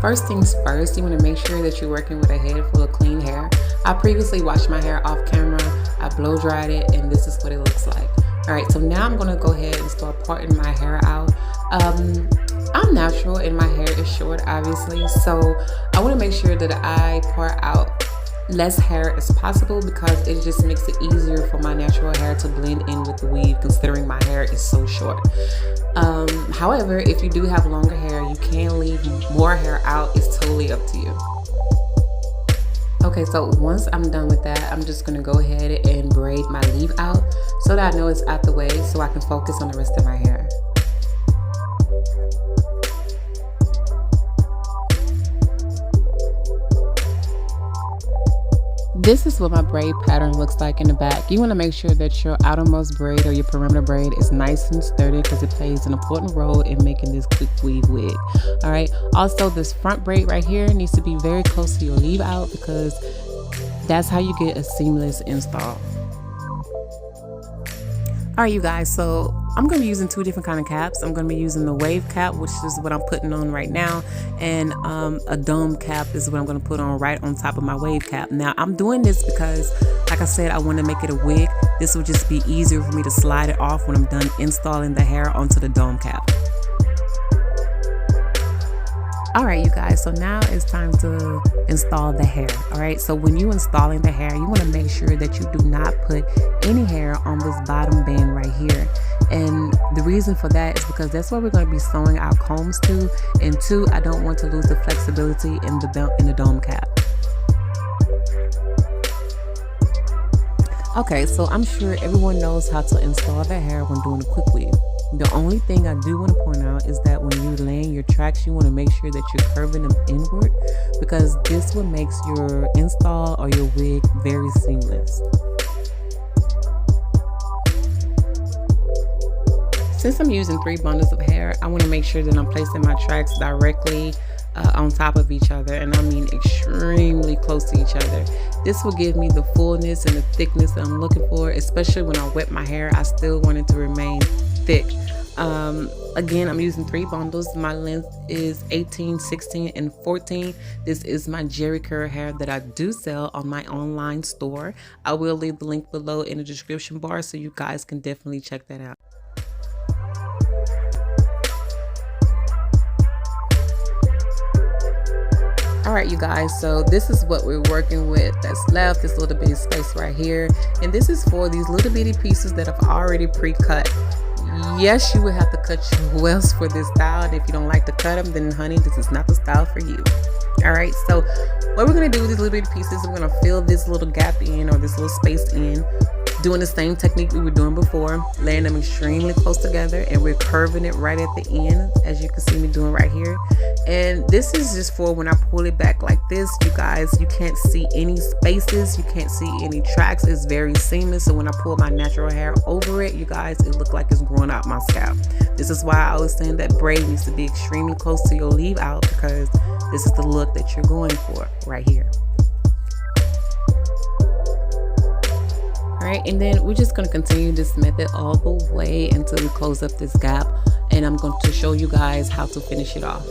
First things first, you want to make sure that you're working with a head full of clean hair. I previously washed my hair off camera, I blow dried it, and this is what it looks like. Alright, so now I'm going to go ahead and start parting my hair out. I'm natural and my hair is short, obviously, so I want to make sure that I part out less hair as possible because it just makes it easier for my natural hair to blend in with the weave, considering my hair is so short. However, if you do have longer hair, you can leave more hair out. It's totally up to you. Okay, so once I'm done with that, I'm just gonna go ahead and braid my leave out so that I know it's out the way so I can focus on the rest of my hair. This is what my braid pattern looks like in the back. You want to make sure that your outermost braid or your perimeter braid is nice and sturdy because it plays an important role in making this quick weave wig. Alright, also this front braid right here needs to be very close to your leave out because that's how you get a seamless install. Alright you guys, so I'm going to be using two different kind of caps. I'm going to be using the wave cap, which is what I'm putting on right now, and a dome cap is what I'm going to put on right on top of my wave cap. Now I'm doing this because, like I said, I want to make it a wig. This will just be easier for me to slide it off when I'm done installing the hair onto the dome cap. Alright you guys, so now it's time to install the hair. Alright, so when you're installing the hair, you want to make sure that you do not put any hair on this bottom band right here. And the reason for that is because that's where we're going to be sewing our combs to, and two, I don't want to lose the flexibility in the dome cap. Okay, so I'm sure everyone knows how to install their hair when doing a quick weave. The only thing I do want to point out is that when you're laying your tracks, you want to make sure that you're curving them inward because this what makes your install or your wig very seamless. Since I'm using 3 bundles of hair, I want to make sure that I'm placing my tracks directly on top of each other, and I mean extremely close to each other. This will give me the fullness and the thickness that I'm looking for, especially when I wet my hair. I still want it to remain thick. Again, I'm using 3 bundles. My length is 18, 16, and 14. This is my Jerry curl hair that I do sell on my online store. I will leave the link below in the description bar so you guys can definitely check that out. Alright you guys, so this is what we're working with that's left, this little bitty space right here, and this is for these little bitty pieces that I've already pre-cut. Yes, you would have to cut your wells for this style, and if you don't like to cut them, then honey, this is not the style for you. Alright, so what we're going to do with these little bitty pieces, we're going to fill this little gap in, or this little space in, doing the same technique we were doing before, laying them extremely close together, and we're curving it right at the end, as you can see me doing right here. And this is just for when I pull it back like this, you guys, you can't see any spaces, you can't see any tracks. It's very seamless, so when I pull my natural hair over it, you guys, it looks like it's growing out my scalp. This is why I was saying that braid needs to be extremely close to your leave out, because this is the look that you're going for right here. Alright, and then we're just going to continue this method all the way until we close up this gap, and I'm going to show you guys how to finish it off.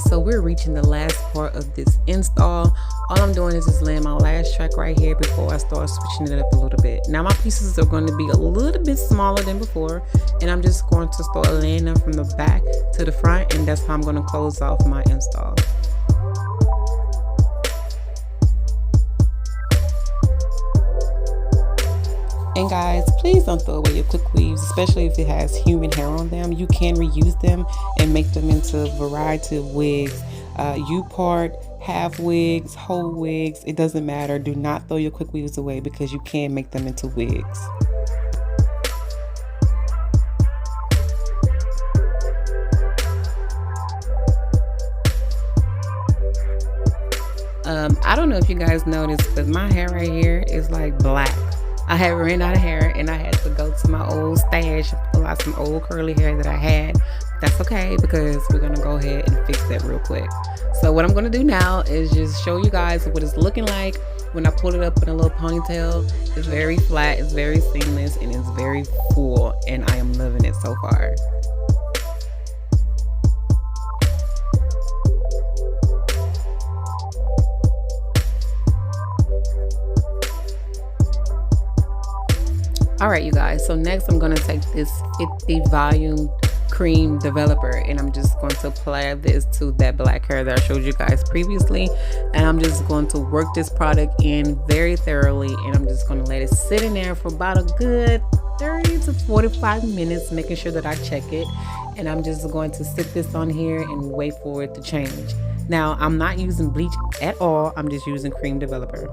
So we're reaching the last part of this install. All I'm doing is just laying my last track right here before I start switching it up a little bit. Now my pieces are going to be a little bit smaller than before, and I'm just going to start laying them from the back to the front, and that's how I'm going to close off my install. And guys, please don't throw away your quick weaves, especially if it has human hair on them. You can reuse them and make them into a variety of wigs. U-part, half wigs, whole wigs, it doesn't matter. Do not throw your quick weaves away because you can make them into wigs. I don't know if you guys noticed, but my hair right here is like black. I had ran out of hair and I had to go to my old stash and pull out some old curly hair that I had. That's okay because we're gonna go ahead and fix that real quick. So what I'm gonna do now is just show you guys what it's looking like when I pull it up in a little ponytail. It's very flat, it's very seamless, and it's very full, and I am loving it so far. Alright you guys, so next I'm going to take this 50 volume cream developer and I'm just going to apply this to that black hair that I showed you guys previously, and I'm just going to work this product in very thoroughly, and I'm just going to let it sit in there for about a good 30 to 45 minutes, making sure that I check it, and I'm just going to sit this on here and wait for it to change. Now I'm not using bleach at all, I'm just using cream developer.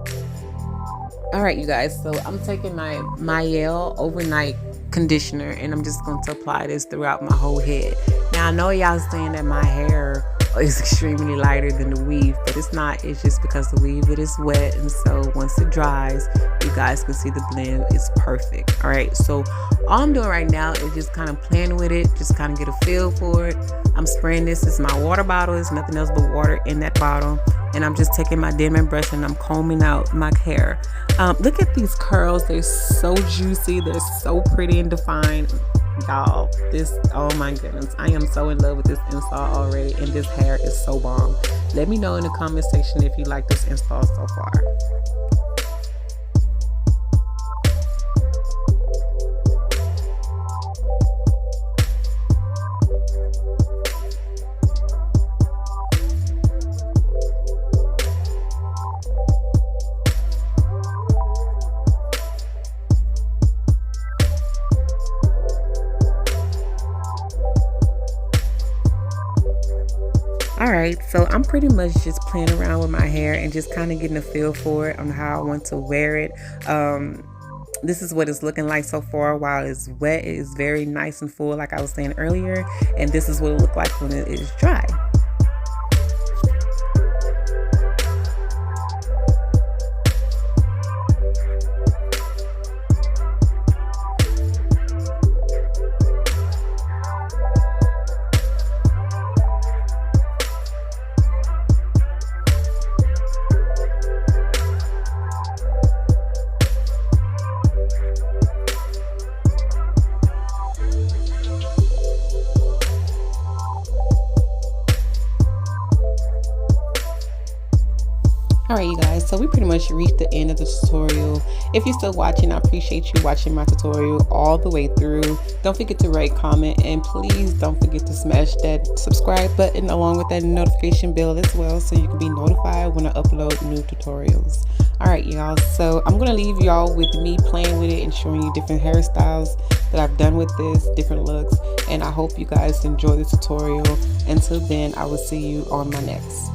Alright you guys, so I'm taking my MUAH overnight conditioner and I'm just going to apply this throughout my whole head. Now I know y'all saying that my hair is extremely lighter than the weave, but it's not. It's just because the weave, it is wet, and so once it dries, you guys can see the blend is perfect. Alright, so all I'm doing right now is just kind of playing with it, just kind of get a feel for it. I'm spraying this. It's my water bottle. It's nothing else but water in that bottle, and I'm just taking my diamond brush and I'm combing out my hair. Look at these curls. They're so juicy. They're so pretty and defined. Y'all, this, oh my goodness, I am so in love with this install already, and this hair is so bomb. Let me know in the comment section if you like this install so far. Alright, so I'm pretty much just playing around with my hair and just kind of getting a feel for it on how I want to wear it. This is what it's looking like so far. While it's wet, it is very nice and full like I was saying earlier, and this is what it looks like when it is dry. Alright you guys, so we pretty much reached the end of the tutorial. If you're still watching, I appreciate you watching my tutorial all the way through. Don't forget to rate, comment, and please don't forget to smash that subscribe button along with that notification bell as well, so you can be notified when I upload new tutorials. Alright y'all, so I'm going to leave y'all with me playing with it and showing you different hairstyles that I've done with this, different looks, and I hope you guys enjoy the tutorial. Until then, I will see you on my next.